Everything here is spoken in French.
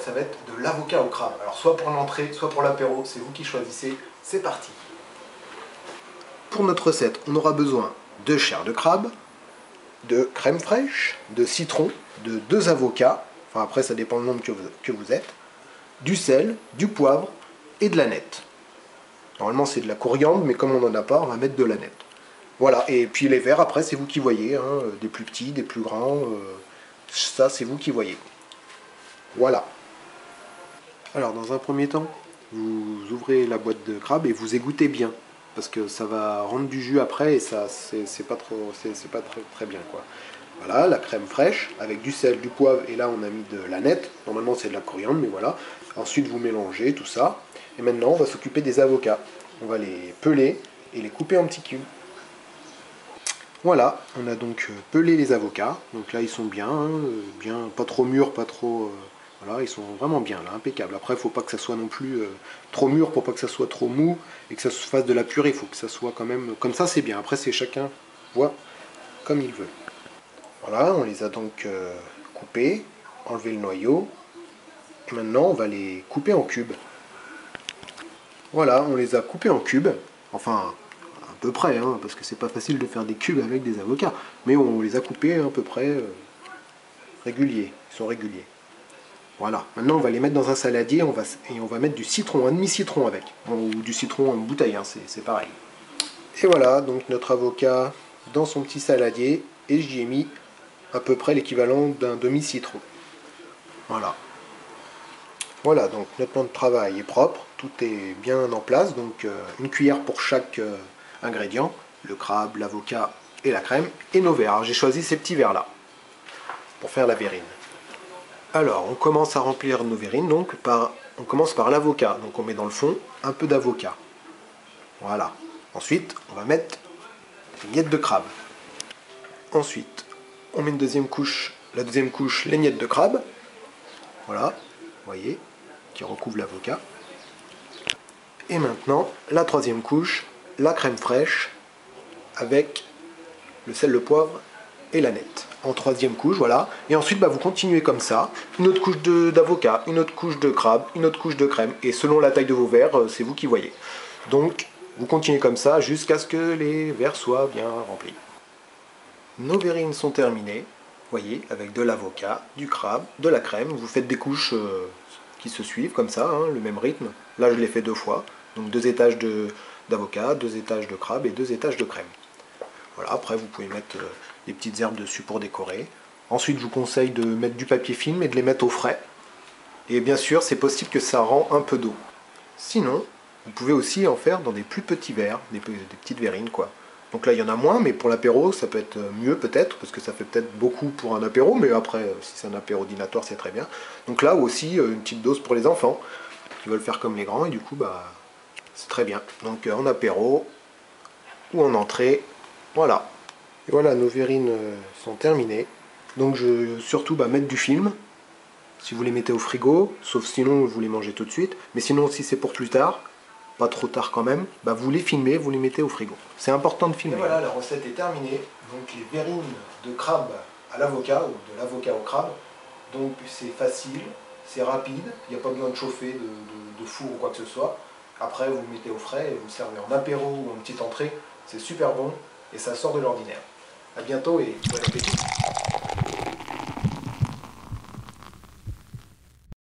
ça va être de l'avocat au crabe. Alors soit pour l'entrée, soit pour l'apéro, c'est vous qui choisissez. C'est parti. Pour notre recette, on aura besoin de chair de crabe, de crème fraîche, de citron, de 2 avocats, enfin après ça dépend du nombre que vous êtes, du sel, du poivre et de l'aneth. Normalement c'est de la coriandre, mais comme on n'en a pas, on va mettre de l'aneth. Voilà, et puis les verres après c'est vous qui voyez, hein, des plus petits, des plus grands, ça c'est vous qui voyez. Voilà. Alors dans un premier temps, vous ouvrez la boîte de crabe et vous égouttez bien. Parce que ça va rendre du jus après et ça c'est pas très bien quoi. Voilà, la crème fraîche avec du sel, du poivre et là on a mis de l'aneth. Normalement c'est de la coriandre mais voilà. Ensuite vous mélangez tout ça et maintenant on va s'occuper des avocats. On va les peler et les couper en petits cubes. Voilà, on a donc pelé les avocats. Donc là ils sont bien, bien pas trop mûrs, pas trop voilà, ils sont vraiment bien là, impeccables. Après, il ne faut pas que ça soit non plus trop mûr pour pas que ça soit trop mou et que ça se fasse de la purée. Il faut que ça soit quand même comme ça, c'est bien. Après, c'est chacun voit comme il veut. Voilà, on les a donc coupés, enlevé le noyau. Et maintenant, on va les couper en cubes. Voilà, on les a coupés en cubes. Enfin, à peu près, hein, parce que c'est pas facile de faire des cubes avec des avocats. Mais on les a coupés à peu près réguliers. Ils sont réguliers. Voilà, maintenant on va les mettre dans un saladier et on va mettre du citron, un demi-citron avec, ou du citron en bouteille, hein, c'est pareil. Et voilà, donc notre avocat dans son petit saladier, et j'y ai mis à peu près l'équivalent d'un demi-citron. Voilà. Voilà, donc notre plan de travail est propre, tout est bien en place, donc une cuillère pour chaque ingrédient, le crabe, l'avocat et la crème, et nos verres. J'ai choisi ces petits verres là, pour faire la verrine. Alors, on commence à remplir nos verrines, donc on commence par l'avocat. Donc on met dans le fond un peu d'avocat. Voilà. Ensuite, on va mettre les miettes de crabe. Ensuite, on met la deuxième couche, les miettes de crabe. Voilà, vous voyez, qui recouvre l'avocat. Et maintenant, la troisième couche, la crème fraîche, avec le sel, le poivre et l'aneth. En troisième couche, voilà. Et ensuite, vous continuez comme ça. Une autre couche d'avocat, une autre couche de crabe, une autre couche de crème. Et selon la taille de vos verres, c'est vous qui voyez. Donc, vous continuez comme ça jusqu'à ce que les verres soient bien remplis. Nos verrines sont terminées. Voyez, avec de l'avocat, du crabe, de la crème. Vous faites des couches qui se suivent comme ça, hein, le même rythme. Là, je l'ai fait 2 fois. Donc 2 étages d'avocat, 2 étages de crabe et 2 étages de crème. Voilà, après vous pouvez mettre des petites herbes dessus pour décorer. Ensuite, je vous conseille de mettre du papier film et de les mettre au frais. Et bien sûr, c'est possible que ça rend un peu d'eau. Sinon, vous pouvez aussi en faire dans des plus petits verres, des petites verrines quoi. Donc là, il y en a moins, mais pour l'apéro, ça peut être mieux peut-être, parce que ça fait peut-être beaucoup pour un apéro, mais après, si c'est un apéro dînatoire, c'est très bien. Donc là aussi, une petite dose pour les enfants, qui veulent faire comme les grands, et du coup, c'est très bien. Donc en apéro, ou en entrée, voilà. Et voilà, nos verrines sont terminées. Donc surtout mettre du film, si vous les mettez au frigo, sauf sinon vous les mangez tout de suite. Mais sinon si c'est pour plus tard, pas trop tard quand même, vous les filmez, vous les mettez au frigo. C'est important de filmer. Et voilà, la recette est terminée. Donc les verrines de crabe à l'avocat, ou de l'avocat au crabe. Donc c'est facile, c'est rapide, il n'y a pas besoin de chauffer de four ou quoi que ce soit. Après vous le mettez au frais et vous le servez en apéro ou en petite entrée. C'est super bon et ça sort de l'ordinaire. A bientôt et bon appétit.